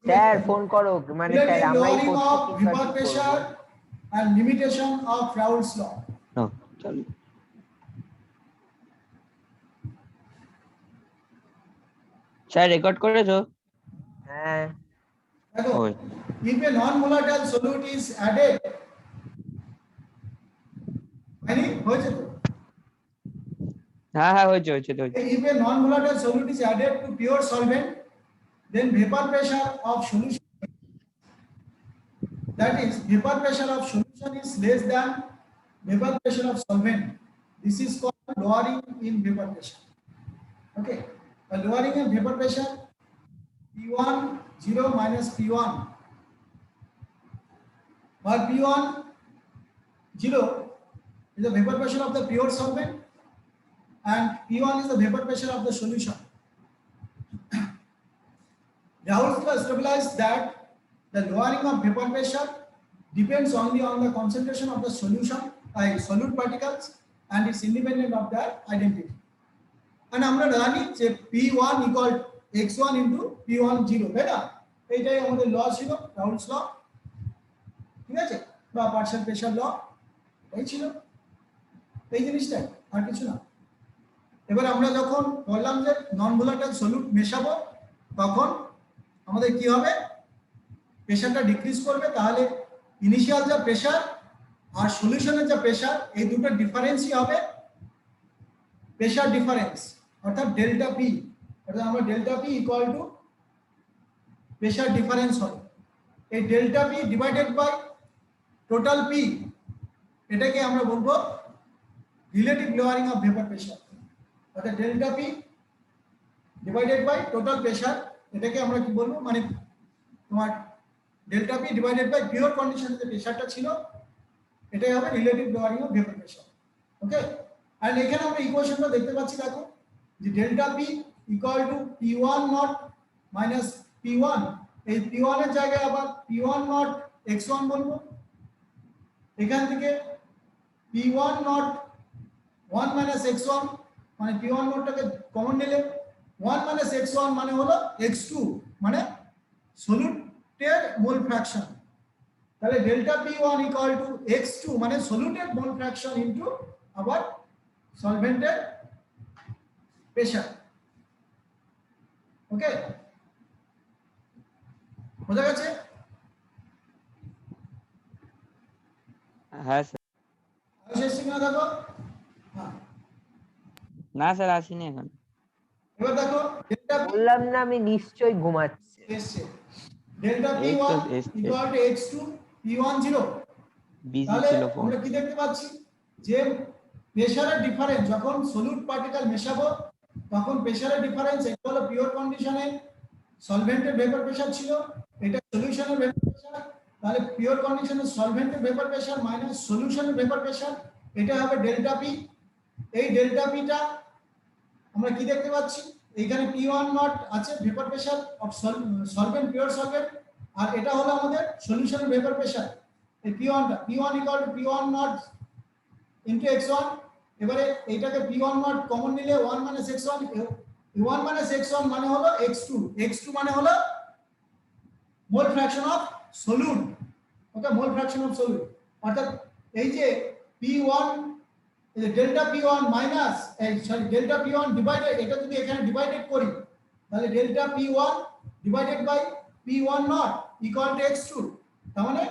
Sir phone করো, মানে sir relative আমরাই lowering করছি of কিংবা vapor কি করব? pressure and limitation of Raoult's law. চলো স্যার রেকর্ড করেছো? হ্যাঁ দেখো, ওই if a non-volatile solute is added, মানে হয়েছে তো, হ্যাঁ হ্যাঁ হয়েছে হয়েছে তো হয়েছে। if a non-volatile solute is added to pure solvent, then vapor pressure of solution, that is vapor pressure of solution is less than vapor pressure of solvent. This is called lowering in vapor pressure. Okay, by lowering in vapor pressure, P1 0 minus P1, or P1 0 is the vapor pressure of the pure solvent and P1 is the vapor pressure of the solution. Raoult's law stabilized that the lowering of vapor pressure depends only on the concentration of the solution, solute particles, and is independent of their identity. And আমরা জানি যে P1 equal x1 into P1 0, তাই না? এইটাই আমাদের ল ছিল, রাউলস ল, ঠিক আছে, বা পার্শিয়াল প্রেসার ল, এই ছিল এই জিনিসটা, আর কিছু না। এবার আমরা যখন বললাম যে নন ভোলাটাইল সলিউট মেশাবো, তখন আমাদের কি হবে, প্রেসারটা ডিক্রিজ করবে, তাহলে ইনিশিয়াল যা প্রেসার আর সলিউশনের যা প্রেসার, এই দুটো ডিফারেন্সই হবে প্রেসার ডিফারেন্স, অর্থাৎ ডেল্টা পি, অর্থাৎ আমরা delta P equal to pressure difference হবে। এই delta P divided by total P, এটাকে আমরা বলবো relative lowering of vapour pressure, অর্থাৎ delta P divided by total pressure, এটাকে আমরা কি বলবো, মানে তোমার delta P divided by pure কন্ডিশনে যে প্রেসারটা ছিল, এটাই হবে relative lowering of vapour pressure. Okay, আর এখানে আমরা ইকুয়েশনটা দেখতে পাচ্ছি, দেখো যে delta P equal to P1 not minus P1, এই P1 এর জায়গায় আবার P1 নট x1 বলবো, এখান থেকে P1 নট 1 মাইনাস x1, মানে P1 নটটাকে কমন নিলে 1 মাইনাস x1 মানে হলো x2, মানে সলিউটের মোল ফ্র্যাকশন, তাহলে delta P1 equal to x2 মানে সলিউটের মোল ফ্র্যাকশন ইনটু আবার সলভেন্টের প্রেসার। ওকে, বোঝা গেছে? হ্যাঁ স্যার। শেষ সিগনা দেখো, হ্যাঁ না স্যার আসিনি এখন। এবার দেখো ডেল্টা পি, বললাম না আমি নিশ্চয়ই ঘুমাচ্ছি। এসছে ডেল্টা এই তো P1 এসছে। Equal to x2 P1 0, busy তাহলে ছিল ফোন। আমরা কি দেখতে পাচ্ছি যে প্রেসারের ডিফারেন্স, যখন সলিউট পার্টিকেল মেশাবো তখন প্রেসারের ডিফারেন্স, এটা হলো পিওর কন্ডিশনে সলভেন্টের ভেপার প্রেসার ছিল, এটা সলিউশনের ভেপার প্রেসার, তাহলে পিওর কন্ডিশনে সলভেন্টের ভেপার প্রেসার মাইনাস সলিউশনের ভেপার প্রেসার, এটা হবে ডেল্টা পি। এই ডেল্টা পিটা আমরা কি দেখতে পাচ্ছি, এখানে P1 নট আছে vapour pressure of solvent, pure solvent, আর এটা হলো আমাদের সলিউশনের ভেপার প্রেসার, এই P1টা, P1 equal to P1 nought into x1, এবারে এইটাকে P1 নট কমন নিলে 1 মাইনাস x1, 1 মাইনাস x1 মানে হলো x2, x2 মানে হলো mole fraction of solute. Okay, mole fraction of solute, অর্থাৎ এই যে P1, এই যে ডেল্টা P1 মাইনাস, এই সরি ডেল্টা P1 ডিভাইডেড, এটা যদি এখানে ডিভাইডেড করি, তাহলে delta P1 divided by P1 nought equal to x2, তার মানে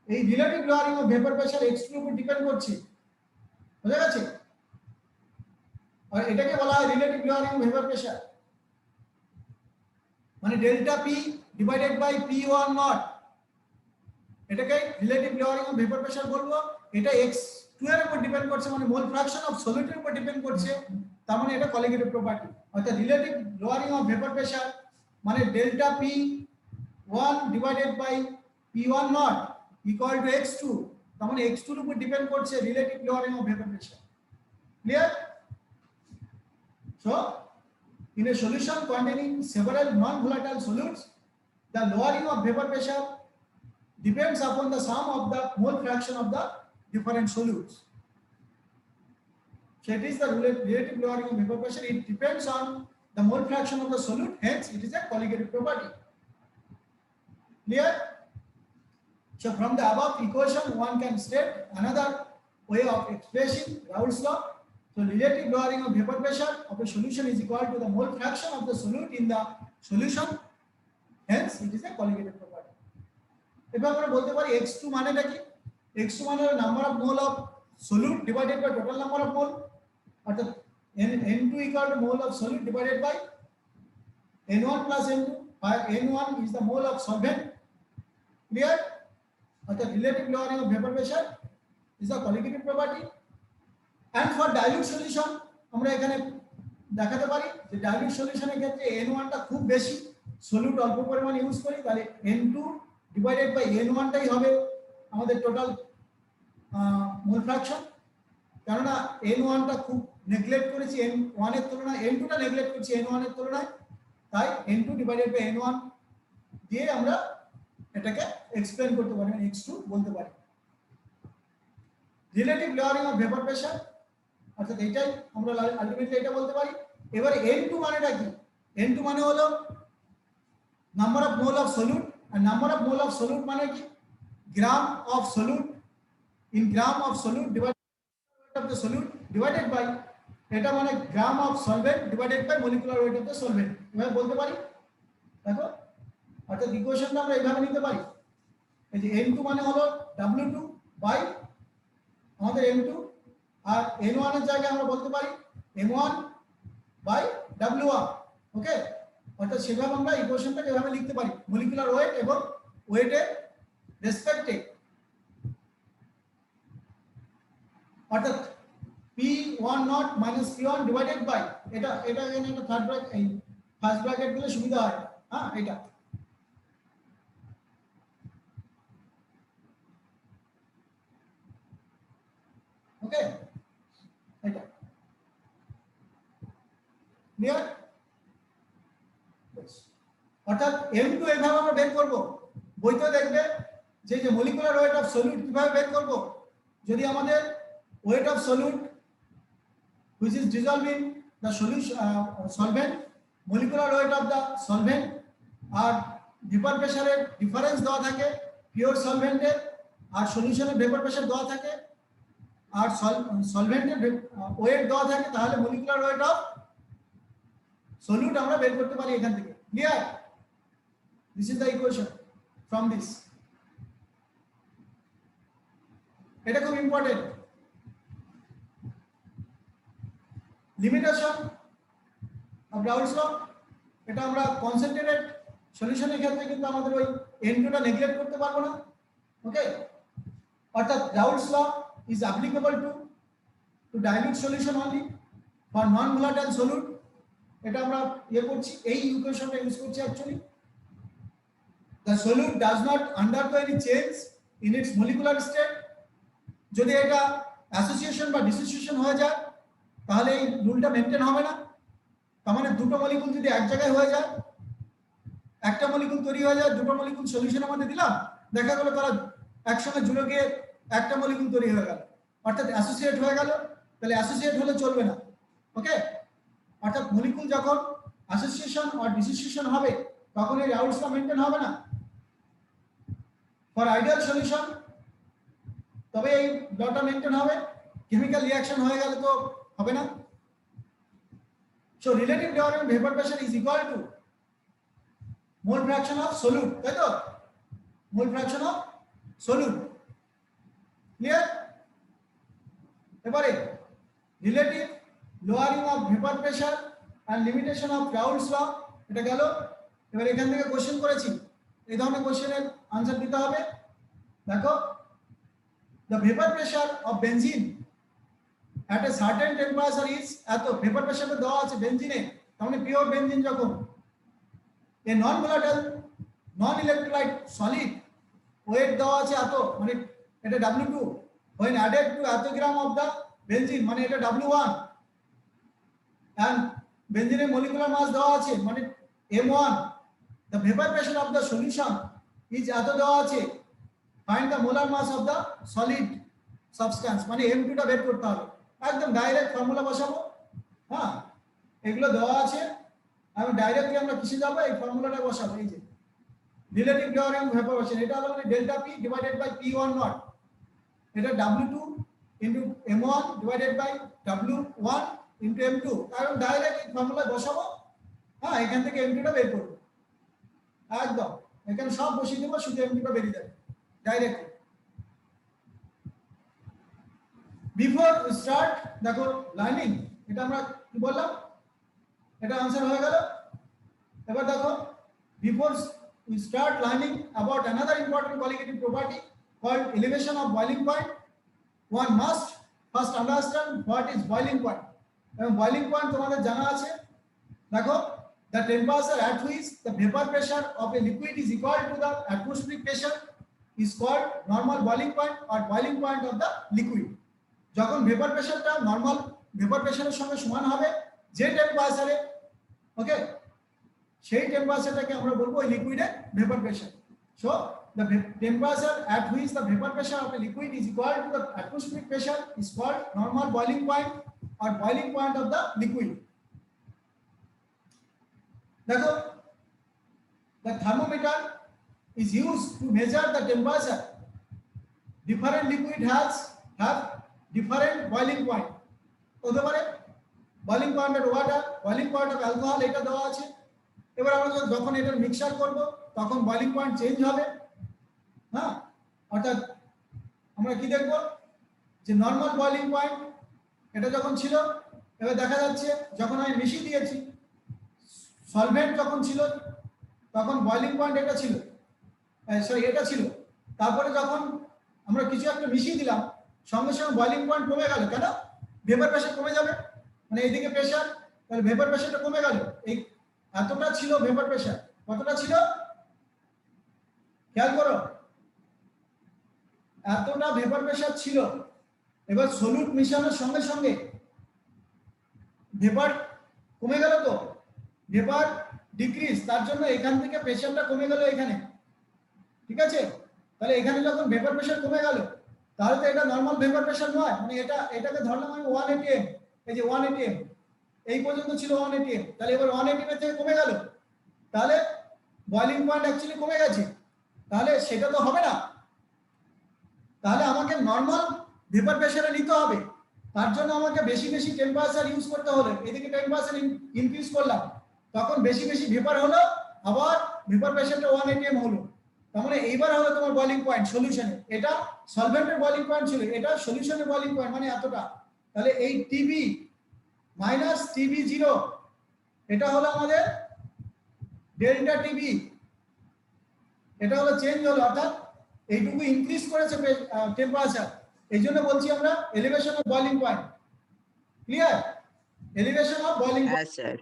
এই relative lowering of vapour pressure x2 এর উপর ডিপেন্ড করছে। বুঝা গেছে? আর এটাকে বলা হয় relative lowering of vapour pressure, মানে delta P divided by P1 nought, এটাকে relative lowering of vapour pressure বলবো। এটা x2 এর উপর ডিপেন্ড করছে, মানে মোল ফ্র্যাকশন অফ সলিউটের উপর ডিপেন্ড করছে, তার মানে এটা কলিগেটিভ প্রপার্টি, অর্থাৎ relative lowering of vapour pressure মানে delta P1 divided by P1 nought equal to x2, তার মানে x2 এর উপর ডিপেন্ড করছে relative lowering of vapour pressure. Clear? So in a solution containing several non-volatile solutes, the lowering of vapor pressure depends upon the sum of the mole fraction of the different solutes. So it is the relative lowering of vapor pressure. It depends on the mole fraction of the solute. Hence, it is a colligative property. Clear? So from the above equation, one can state another way of expressing Raoult's law. So relative lowering of vapor pressure of a solution is equal to the mole fraction of the solute in the solution. Hence, it is a colligative property. এবার আমরা বলতে পারি x2 মানেটা কি? x2 মানে হলো number of mole of solute divided by total number of mole, অর্থাৎ n2 equal to mole of solute divided by n1 plus n2, where n1 is the mole of solvent. Clear? অর্থাৎ relative lowering of vapor pressure is a colligative property. And for dilute solution আমরা এখানে দেখাতে পারি যে dilute solution এর ক্ষেত্রে n1 টা খুব বেশি, সলিউট অল্প পরিমাণ ইউজ করি, তাহলে n2 ডিভাইডেড বাই n1 টাই হবে আমাদের টোটাল মোল ফ্র্যাকশন। কারণ n1 টা খুব নেগলেক্ট করেছি n1 এর তুলনায়, n2 টা নেগলেক্ট করেছি n1 এর তুলনায়, তাই n2 ডিভাইডেড বাই n1 দিয়ে আমরা এটাকে এক্সপ্লেইন করতে পারি, x2 বলতে পারি। Relative lowering of vapour pressure, অর্থাৎ এইটাই আমরা আলটিমেটলি এটা বলতে পারি। এবারে n2 মানেটা কি? n2 মানে হলো number of mole of solute, আর number of mole of solute মানে কি? Gram of solute in gram of solute divided of the solute divided by, এটা মানে gram of solvent divided by molecular weight of the solvent, এভাবে বলতে পারি। দেখো, অর্থাৎ ইকুয়েশনটা আমরা এইভাবে নিতে পারি, এই যে n2 মানে হলো w2 বাই আমাদের m2, আর n1 এর জায়গায় আমরা বলতে পারি m1 বাই w1। ওকে, অর্থাৎ সেভাবে আমরা ইকুয়েশনটাকে এভাবে লিখতে পারি, মলিকুলার ওয়েট এবং ওয়েটের রেসপেক্টে, অর্থাৎ p10 minus p1 divided by, এটা এখানে একটা থার্ড ব্র্যাকেট, এই ফার্স্ট ব্র্যাকেট দিলে সুবিধা হয়। হ্যাঁ, এটা ওকে, এটা ক্লিয়ার? অর্থাৎ m2 এইভাবে আমরা বের করব। বইতে দেখবে যে মলিকুলার ওয়েট অফ সলিউট কিভাবে বের করব, যদি আমাদের weight of solute which is dissolving the solution solvent, molecular weight of the solvent আর ভেপার প্রেসারের ডিফারেন্স দেওয়া থাকে পিওর সলভেন্টের আর সলিউশনের ভেপার প্রেসার দেওয়া থাকে আর সলভেন্টের ওয়েট দেওয়া থাকে, তাহলে মলিকুলার ওয়েট অফ সলিউট আমরা বের করতে পারি এখান থেকে। Clear? This is the equation from this. এটা খুব important. Limitation of Raoult's law, এটা আমরা কনসেন্ট্রেটেড সলিউশনের ক্ষেত্রে কিন্তু আমাদের ওই n2 টা নেগলেক্ট করতে পারবো না। ওকে, অর্থাৎ Raoult's law is applicable to dilute solution only, for non volatile solute. এটা আমরা করছি, এই ইকুয়েশনটা ইউজ করছি actually. The solute does not undergo any change in its molecular state. যদি এটা অ্যাসোসিয়েশন বা ডিসোসিয়েশন হয়ে যায় তাহলে এই রুলটা মেনটেন হবে না। তার মানে দুটো মলিকুল যদি এক জায়গায় হয়ে যায়, একটা মলিকুল তৈরি হয়ে যায়, দুটো মলিকুল সলিউশনের মধ্যে দিলাম, দেখা গেল তারা একসঙ্গে জুড়ে গিয়ে একটা মলিকুল তৈরি হয়ে গেল, অর্থাৎ অ্যাসোসিয়েট হয়ে গেল। তাহলে অ্যাসোসিয়েট হলে চলবে না। ওকে, অর্থাৎ মলিকুল যখন অ্যাসোসিয়েশন আর ডিসোসিয়েশন হবে তখন এই রাউলস ল মেনটেন হবে না ফর আইডিয়াল সলিউশন, তবে এই লটা মেনটেন হবে। কেমিক্যাল রিঅ্যাকশন হয়ে গেলে তো হবে না। So relative lowering vapour pressure is equal to mole fraction of solute, তাই তো? Mole fraction of solute. Clear? এবারে relative lowering of vapour pressure and limitation of Raoult's law, এটা গেল। এবার এখান থেকে কোশ্চেন করেছি, এই ধরনের কোশ্চেনের আনসার দিতে হবে। দেখো, the vapor pressure of benzene at a certain temperature is এত ভেপার প্রেসারটা দেওয়া আছে বেনজিনে, তাহলে পিওর বেনজিন যখন a non volatile non electrolyte solid weight দেওয়া আছে এত, মানে এটা W2 when added to এত গ্রাম of the benzene মানে এটা W1, and benzene molecular mass দেওয়া আছে মানে M1, the vapor pressure of the solution is এত দেওয়া আছে, find the molar mass of the solid substance মানে m2 টা বের করতে হবে। একদম ডাইরেক্ট ফর্মুলা বসাবো। হ্যাঁ, এগুলো দেওয়া আছে, আমি ডাইরেক্টলি আমরা কিসে যাব, এই ফর্মুলাটা বসাবো। এই যে রিলেটিভ লওয়ারিং ভেপার প্রেসার, এটা হলো মানে delta P divided by P1 nought, এটা W2 into M1 divided by W1 into M2, কারণ ডাইরেক্ট এই ফর্মুলা বসাবো, হ্যাঁ এখান থেকে M2 টা বের করব, একদম এখানে সব বসিয়ে দেব, শুধু M2 টা বেরিয়ে যাবে ডাইরেক্ট। বিফোর স্টার্ট দেখো লাইনিং, এটা আমরা কি বললাম, এটা आंसर হয়ে গেল। এবার দেখো before we start learning about another important qualitative property called elevation of boiling point, one must first understand what is boiling point, এবং boiling point তোমাদের জানা আছে, দেখো the temperature at which the vapor pressure of a liquid is equal to the atmospheric pressure is called normal boiling point or boiling point of the liquid। যখন vapour প্রেসারটা normal vapour প্রেসারের সঙ্গে সমান হবে যে টেম্পারেচারে, ওকে, সেই টেম্পারেচারটাকে আমরা বলবো ওই লিকুইডের vapour pressure. So the temperature at which the vapor pressure of a liquid is equal to the atmospheric pressure is called normal boiling point or boiling point of the liquid। দেখো the thermometer is used to measure the temperature, different liquid have different boiling point, হতে পারে boiling point of water, boiling point of alcohol, এটা দেওয়া আছে। এবার আমরা যখন এটা মিক্সচার করব তখন বয়লিং পয়েন্ট চেঞ্জ হবে, হ্যাঁ, অর্থাৎ আমরা কি দেখব যে নরমাল বয়লিং পয়েন্ট এটা যখন ছিল, এবার দেখা যাচ্ছে যখন আমি মিশিয়ে দিয়েছি সলভেন্ট যখন ছিল তখন বয়লিং পয়েন্ট এটা ছিল, সরি এটা ছিল, তারপরে যখন আমরা কিছু একটা মিশিয়ে দিলাম সঙ্গে সঙ্গে বয়লিং পয়েন্ট কমে গেল, কেন, ভেপার প্রেসার কমে যাবে, মানে এইদিকে প্রেসার, তাহলে ভেপার প্রেসারটা কমে গেল, এই এতটা ছিল ভেপার প্রেসার, কতটা ছিল খেয়াল করো, এতটা ভেপার প্রেসার ছিল। এবার সলিউট মিশানোর সঙ্গে সঙ্গে ভেপার কমে গেল, তো ভেপার ডিক্রিজ, তার জন্য এখান থেকে প্রেসারটা কমে গেল এখানে, ঠিক আছে, তাহলে এখানে যখন ভেপার প্রেসার কমে গেল তাহলে তো এটা নরমাল ভেপার প্রেসার নয়, মানে এটাকে ধরলাম আমি 180 এম, এই যে 180 এম এই পর্যন্ত ছিল 180 এম, তাহলে এবার 180 এম থেকে কমে গেল, তাহলে বয়লিং পয়েন্ট অ্যাকচুয়ালি কমে গেছে, তাহলে সেটা তো হবে না, তাহলে আমাকে নরমাল ভেপার প্রেসারে নিতে হবে, তার জন্য আমাকে বেশি বেশি টেম্পারেচার ইউজ করতে হলো, এদিকে টেম্পারেচার ইনক্রিজ করলাম তখন বেশি বেশি ভেপার হলো, আবার ভেপার প্রেসারটা 180 এম হলো, তার মানে এইবার হলো তোমার বয়লিং পয়েন্ট সলিউশনে, এটা সলভেন্টের বয়লিং পয়েন্ট ছিল, এটা সলিউশনের বয়লিং পয়েন্ট, মানে এতটা, তাহলে এই টিবি মাইনাস টিবি জিরো এটা হলো আমাদের ডেল্টা টিবি, এটা হলো চেঞ্জ হলো, অর্থাৎ এইটুকু ইনক্রিজ করেছে টেম্পারেচার, এই জন্য বলছি আমরা elevation of boiling point, clear, elevation of boiling হ্যাঁ স্যার।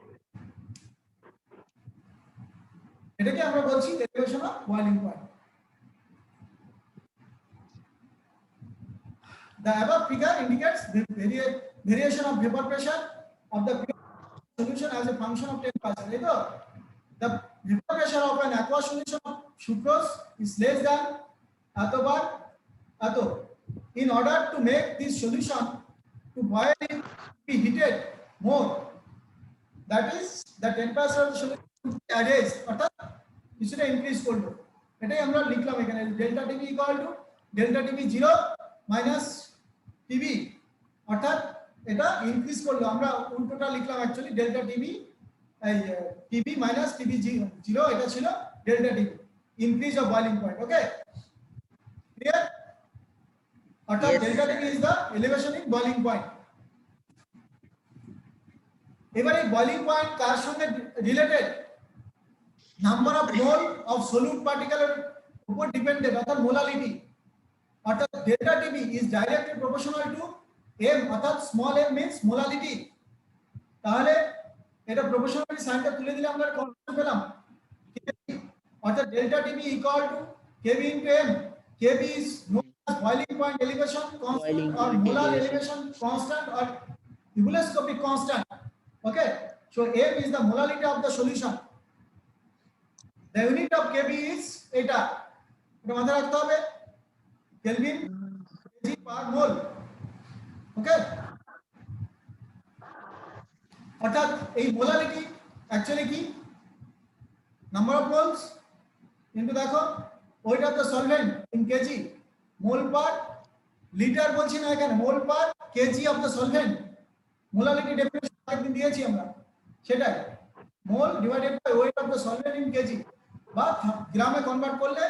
এটাকে আমরা বলছি elevation of boiling point. The above figure indicates the variation of vapor pressure of the solution as a function of temperature. The vapor pressure of an aqueous solution of sucrose is less than atobar ato. In order to make this solution to boil, it be heated more. That is, the temperature of the solution should be raised. অর্থাৎ কিছুটা increase করব, এটাই আমরা লিখলাম এখানে, delta TB equal to delta TB 0 minus TB, অর্থাৎ এটা increase করলো, আমরা উল্টোটা লিখলাম অ্যাকচুয়ালি, ডেল্টা টিবি এই টিবি মাইনাস টিবি 0 এটা ছিল delta TB, increase of boiling point, okay, clear, অর্থাৎ delta TB is the elevation in boiling point. এবারে এই বয়লিং পয়েন্ট কার সঙ্গে related, number of mole of solute পার্টিকেলের উপর ডিপেন্ডেন্ট, অর্থাৎ মোলালিটি, অর্থাৎ delta TB is directly proportional to M, অর্থাৎ স্মল এম মিন্স মোলালিটি, তাহলে এটা প্রপোর্শনালিটি সাইনটা তুলে দিলে আমরা কনসেপ্ট পেলাম, অর্থাৎ delta TB equal to KB into M, KB is known as boiling point elevation constant or molar elevation constant or ebullioscopic constant, okay, so m is the molality of the solution, the unit of kb is এটা মাথায় রাখতে হবে, kelvin KG পার মোল, okay, অর্থাৎ এই molarity actually কি, number of moles কিন্তু দেখো weight of the solvent in KG, mole per litre বলছি না এখানে, mole per KG of the solvent. Molality definition একদিন দিয়েছি আমরা, সেটাই mole divided by weight of the solvent in KG, বা গ্রামে কনভার্ট করলে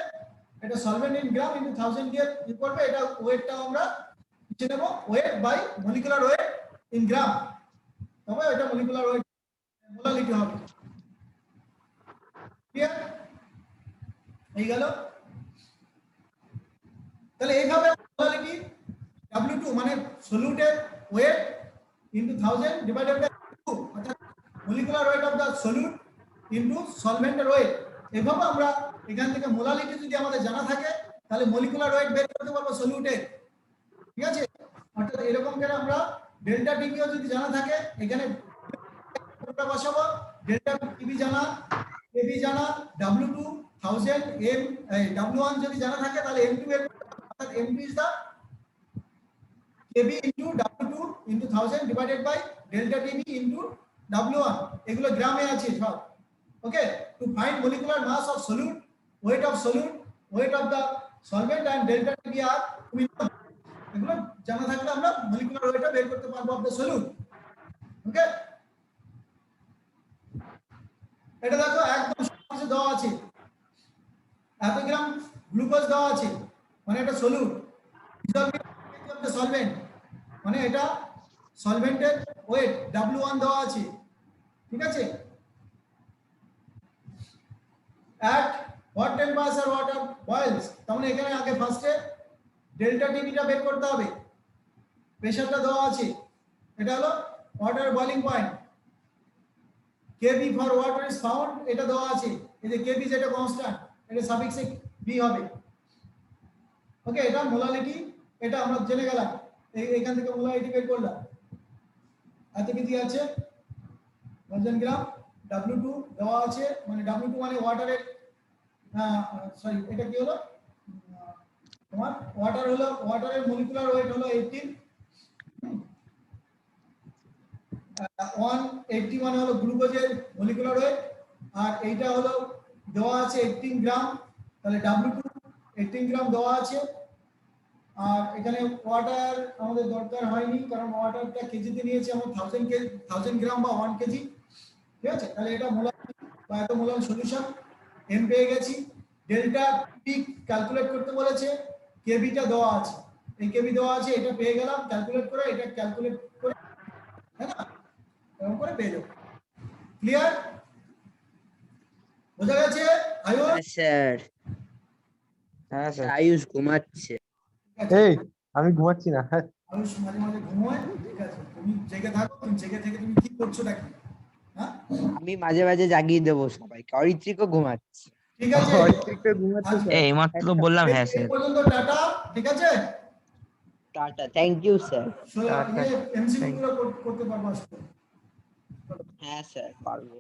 এটা সলভেন্ট ইন গ্রাম ইনটু 1000 দিয়ে কি করবে, এটা ওয়েটটা আমরা লিখে নেব weight by molecular weight in gram, তবে এটা মলিকুলার ওয়েট মোলালিটি হবে। ক্লিয়ার? এই গেল। তাহলে এইভাবে মোলালিটি W2 মানে সলিউটের ওয়েট ইনটু 1000 ডিভাইডেড বাই 2, অর্থাৎ molecular weight of the solute into সলভেন্টের ওয়েট। এভাবে আমরা এখান থেকে মোলালিটি যদি আমাদের জানা থাকে তাহলে মলিকুলার ওয়েট বের করতে পারবো সলিউটের। ঠিক আছে? অর্থাৎ এরকম করে আমরা ডেল্টা টিবিও যদি জানা থাকে এখানে আমরা বসাবো, ডেল্টা টিবি জানা, কেবি জানা, W2 1000 m W1 যদি জানা থাকে তাহলে M2 এর অর্থাৎ M2 is the kb into W2 into 1000 divided by delta TB into W1, এগুলো গ্রামে আছে সব। Okay, to find molecular mass of solute, weight of solute, weight of the solvent and delta TB are এগুলো জানা থাকলে আমরা molecular weight বের করতে পারবো of the solute। ওকে, এটা দেখো একদম সহজে দেওয়া আছে, এত গ্রাম গ্লুকোজ দেওয়া আছে মানে এটা solute, dissolving of the solvent মানে এটা সলভেন্টের ওয়েট W1 দেওয়া আছে। ঠিক আছে, at what temperature water boils, তার মানে এখানে আগে ফার্স্টে ডেল্টা টিবিটা বের করতে হবে, প্রেসারটা দেওয়া আছে, এটা হলো water boiling point. kb for water is found, এটা দেওয়া আছে, এই যে kb যেটা কনস্ট্যান্ট এটা সাফিক্সে b হবে। ওকে, এটা মোলালিটি, এটা আমরা জেনে গেলাম, এইখান থেকে মোলালিটি বের করলাম। এত কি আছে 1000 গ্রাম W2 দেওয়া আছে, মানে W2 মানে ওয়াটারের সরি এটা কি হলো তোমার ওয়াটার হলো, ওয়াটারের মলিকুলার ওয়েট হলো 18, 180 মানে হলো গ্লুকোজের মলিকুলার ওয়েট, আর এইটা হলো দেওয়া আছে 18 গ্রাম, তাহলে W2 18 গ্রাম দেওয়া আছে। আর এখানে ওয়াটার আমাদের দরকার হয়নি কারণ ওয়াটারটা কেজিতে নিয়েছি আমরা 1000 গ্রাম বা 1 কেজি। ঠিক আছে, তাহলে এটা মোলার বা এত মোলার সলিউশন এম পেয়ে গেছি। ডেল্টা টি ক্যালকুলেট করতে বলেছে, কেবিটা দেওয়া আছে, এই কেবি দেওয়া আছে, এটা পেয়ে গেলাম ক্যালকুলেট করে, এটা ক্যালকুলেট করে, তাই না, এরকম করে পেয়ে যাবো। ক্লিয়ার? বোঝা গেছে? আয়ুষ স্যার হ্যাঁ স্যার। আয়ুষ ঘুমাচ্ছে। এই আমি ঘুমাচ্ছি না। আয়ুষ মাঝে মাঝে ঘুমোয়, ঠিক আছে, তুমি জেগে থাকো, তুমি জেগে থেকে তুমি কি করছো নাকি? হ্যাঁ, আমি মাঝে মাঝে জাগিয়ে দেবো সবাইকে, অরিত্রিকও ঘুমাচ্ছে। ঠিক আছে, অরিত্রিকটা ঘুমাচ্ছে স্যার। এই মাত্র বললাম হ্যাঁ এই স্যার। পর্যন্ত টাটা। ঠিক আছে, ta-ta, thank you sir. MCQ গুলো করতে পারবো আজকে। হ্যাঁ স্যার পারবো।